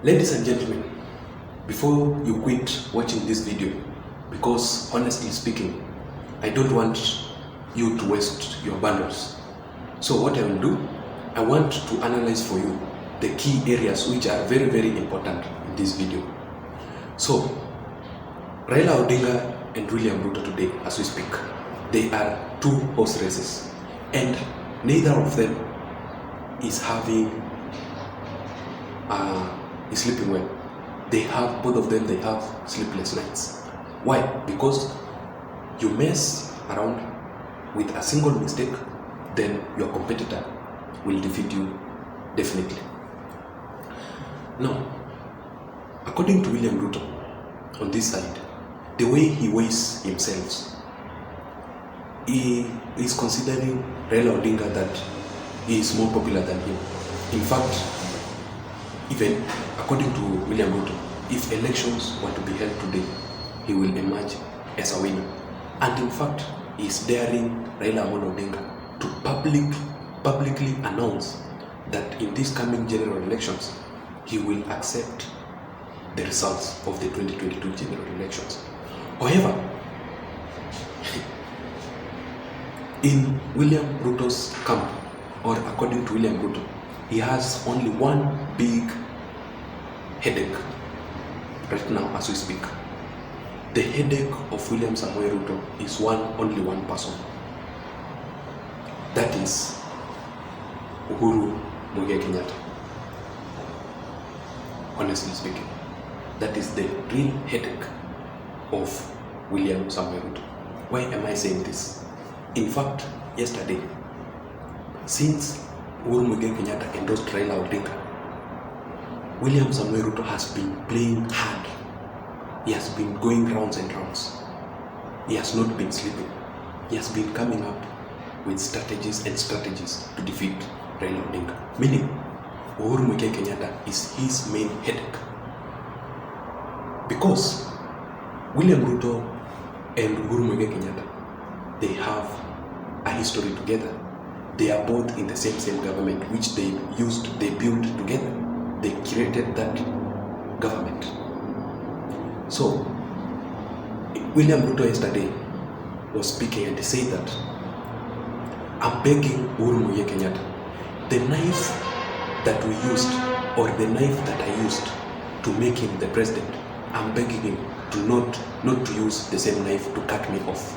Ladies and gentlemen, before you quit watching this video, because honestly speaking, I don't want you to waste your bundles. So what I will do, I want to analyze for you the key areas which are very, very important in this video. So, Raila Odinga and William Ruto today, as we speak, they are two horse races, and neither of them is sleeping well. Both of them have sleepless nights. Why? Because you mess around with a single mistake, then your competitor will defeat you definitely. Now, according to William Ruto, on this side, the way he weighs himself, he is considering Raila Odinga that he is more popular than him. In fact, even according to William Ruto, if elections were to be held today, he will emerge as a winner. And in fact, he is daring Raila Odinga to publicly announce that in these coming general elections, he will accept the results of the 2022 general elections. However, in William Ruto's camp, or according to William Ruto, he has only one big headache right now as we speak. The headache of William Samoei Ruto is only one person. That is Uhuru Kenyatta. Honestly speaking, that is the real headache of William Samoei Ruto. Why am I saying this? In fact, yesterday, since Uhuru Kenyatta endorsed Raila Odinga, William Samoei Ruto has been playing hard. He has been going rounds and rounds. He has not been sleeping. He has been coming up with strategies to defeat Raila Odinga. Meaning, Uhuru Kenyatta is his main headache. Because William Ruto and Uhuru Kenyatta, they have a history together. They are both in the same government, which they built together. They created that government. So, William Ruto yesterday was speaking and he said that, I'm begging Uhuru Kenyatta, the knife that we used, or the knife that I used to make him the president, I'm begging him to not to use the same knife to cut me off.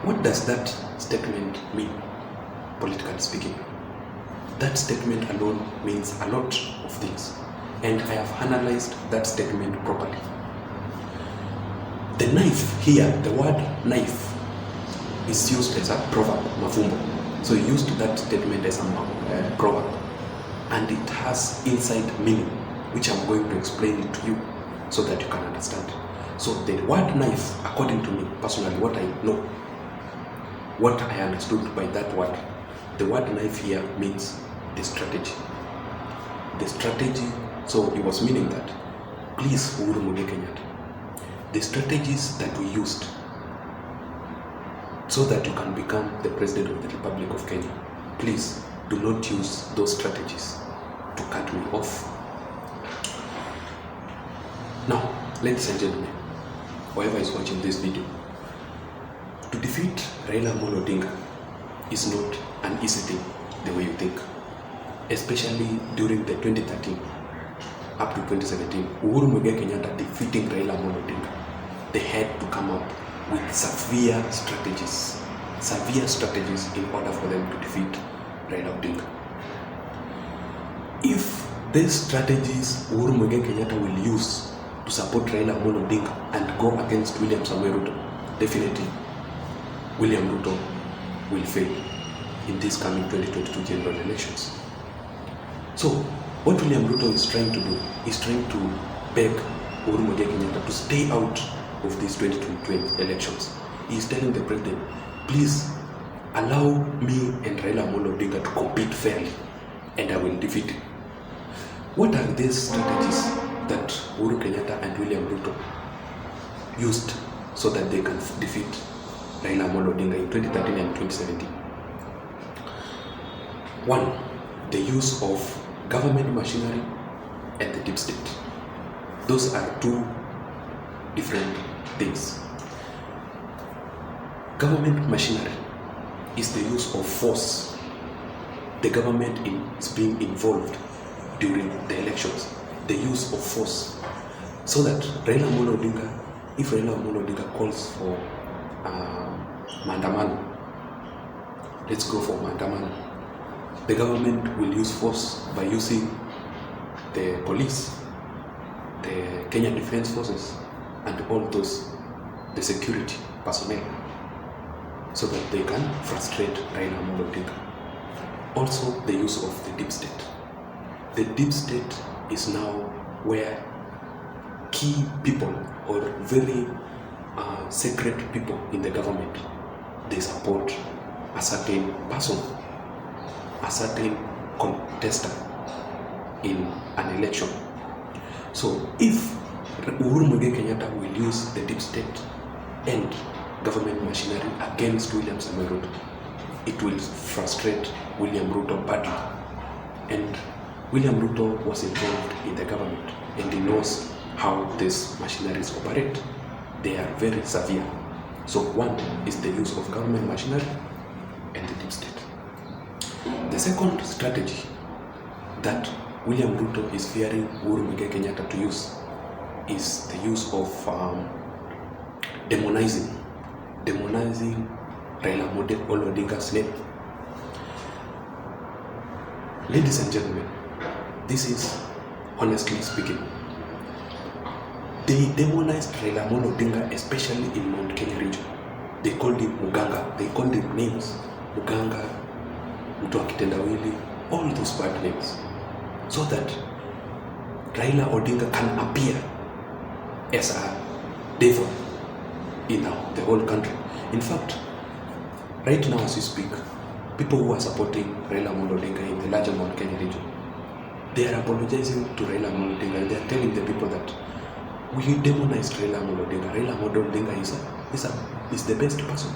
What does that statement mean, politically speaking? That statement alone means a lot of things, and I have analyzed that statement properly. The knife here, the word knife, is used as a proverb, mafumbo. So he used that statement as a proverb, and it has inside meaning, which I'm going to explain it to you so that you can understand. So the word knife, according to me personally, what I know, what I understood by that word, the word knife here means the strategy. The strategy, so it was meaning that, please Uhuru Kenyatta, the strategies that we used so that you can become the president of the Republic of Kenya, please do not use those strategies to cut me off. Now, ladies and gentlemen, whoever is watching this video, to defeat Raila Odinga is not an easy thing the way you think. Especially during the 2013 up to 2017, Uhuru Kenyatta defeating Raila Odinga, they had to come up with severe strategies in order for them to defeat Raila Odinga. If these strategies Uhuru Kenyatta will use to support Raila Odinga and go against William Samoei Ruto, definitely William Ruto will fail in these coming 2022 general elections. So, what William Ruto is trying to do is trying to beg Uhuru Kenyatta to stay out of these 2022 elections. He is telling the president, please allow me and Raila Odinga to compete fairly, and I will defeat him. What are these strategies that Uhuru Kenyatta and William Ruto used so that they can defeat Raila Odinga in 2013 and 2017? One, the use of government machinery and the deep state. Those are two different things. Government machinery is the use of force. The government is being involved during the elections. The use of force. So that if Raila Amolo Odinga calls for maandamano, let's go for maandamano, the government will use force by using the police, the Kenya Defence Forces, and all those, the security personnel, so that they can frustrate Raila Amolo Odinga. Also, the use of the deep state. The deep state is now where key people or very secret people in the government, they support a certain person, a certain contestant in an election. So if Uhuru Kenyatta will use the deep state and government machinery against William Samoei Ruto, it will frustrate William Ruto badly. And William Ruto was involved in the government and he knows how these machineries operate. They are very severe. So one is the use of government machinery and the deep state. The second strategy that William Ruto is fearing Uhuru Kenyatta to use is the use of demonizing Raila Amolo Odinga's name. Ladies and gentlemen, this is honestly speaking. They demonized Raila Amolo Odinga, especially in Mount Kenya region. They called him Muganga. They called him names. Muganga, Mtu wa Kitendawili, all those bad names. So that Raila Odinga can appear as a devil in the whole country. In fact, right now as we speak, people who are supporting Raila Amolo Odinga in the larger Mount Kenya region, they are apologizing to Raila Amolo Odinga and they are telling the people that we demonized Raila Amolo Odinga. Raila Amolo Odinga is the best person.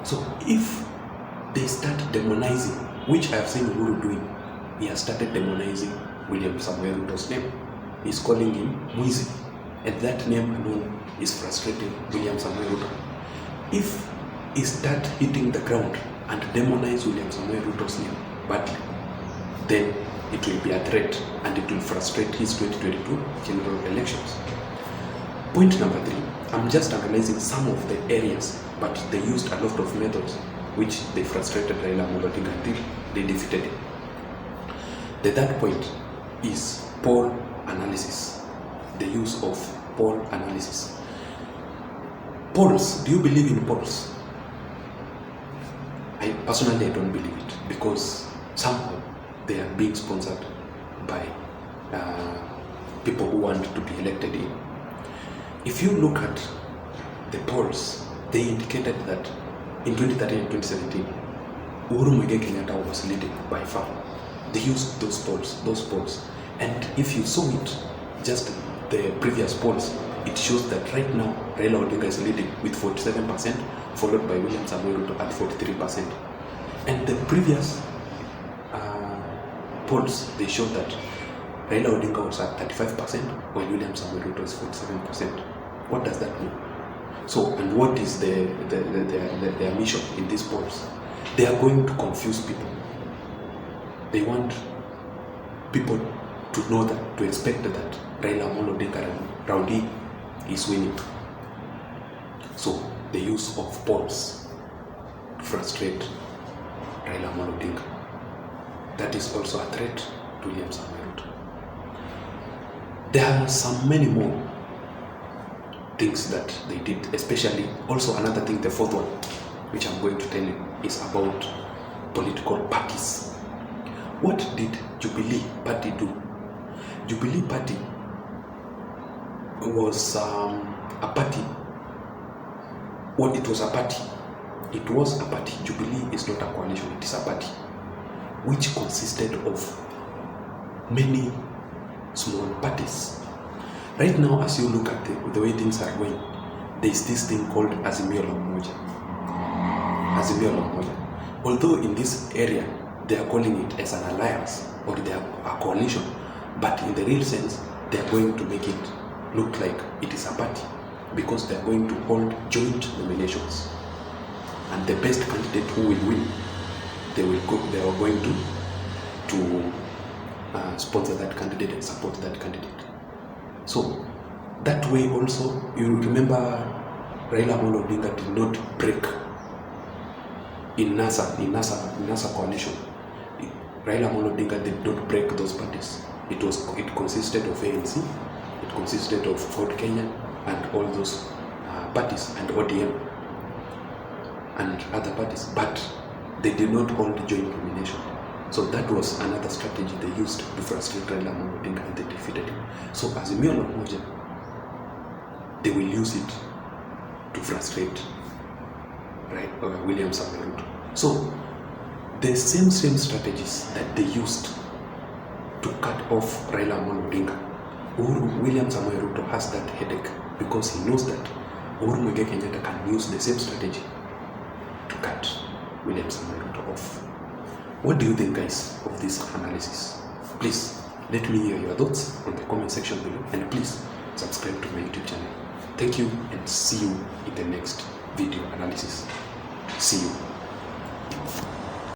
So if they start demonizing, which I have seen Uhuru doing, he has started demonizing William Samoei Ruto's name. He's calling him Mwizi, and that name alone is frustrating William Samoei Ruto. If he start hitting the ground and demonize William Samoei Ruto's name badly, then it will be a threat and it will frustrate his 2022 general elections. Point number 3, I'm just analyzing some of the areas, but they used a lot of methods which they frustrated Raila Amolo Odinga until they defeated him. The third point is poll analysis. The use of poll analysis. Polls, do you believe in polls? I personally don't believe it, because somehow they are being sponsored by people who want to be elected in. If you look at the polls, they indicated that in 2013 and 2017, Uhuru Kenyatta was leading by far. They used those polls. And if you saw it, just the previous polls, it shows that right now Raila Odinga is leading with 47%, followed by William Samoei Ruto at 43%. And the previous polls, they showed that Raila Odinga was at 35%, while William Samoei Ruto is 47%. What does that mean? So, and what is their mission in these polls? They are going to confuse people. They want people to know that, to expect that Raila Amolo Odinga Rowdy is winning. So, the use of polls to frustrate Raila Amolo Odinga. That is also a threat to William Samoei Ruto. There are many more things that they did, especially also another thing, the fourth one, which I'm going to tell you, is about political parties. What did Jubilee Party do? Jubilee Party was a party. Well, it was a party. It was a party. Jubilee is not a coalition, it is a party, which consisted of many small parties. Right now, as you look at the way things are going, there is this thing called Azimio la Umoja. Azimio la Umoja. Although in this area, they are calling it as an alliance or they are a coalition, But in the real sense, they are going to make it look like it is a party, because they are going to hold joint nominations. And the best candidate who will win, they are going to sponsor that candidate and support that candidate. So that way also, you remember Raila Amolo Odinga did not break in NASA coalition. Raila Amolo Odinga did not break those parties. It consisted of ANC, it consisted of Ford Kenya and all those parties, and ODM and other parties, but they did not hold joint nomination. So that was another strategy they used to frustrate Raila Amolo Odinga, and they defeated him. So Azimio la Umoja, they will use it to frustrate William Samoei Ruto. So the same strategies that they used to cut off Raila Amolo Odinga, William Samoei Ruto has that headache, because he knows that Uhuru Kenyatta can use the same strategy to cut William Samoei Ruto off. What do you think, guys, of this analysis? Please let me hear your thoughts on the comment section below, and please subscribe to my YouTube channel. Thank you, and see you in the next video analysis. See you.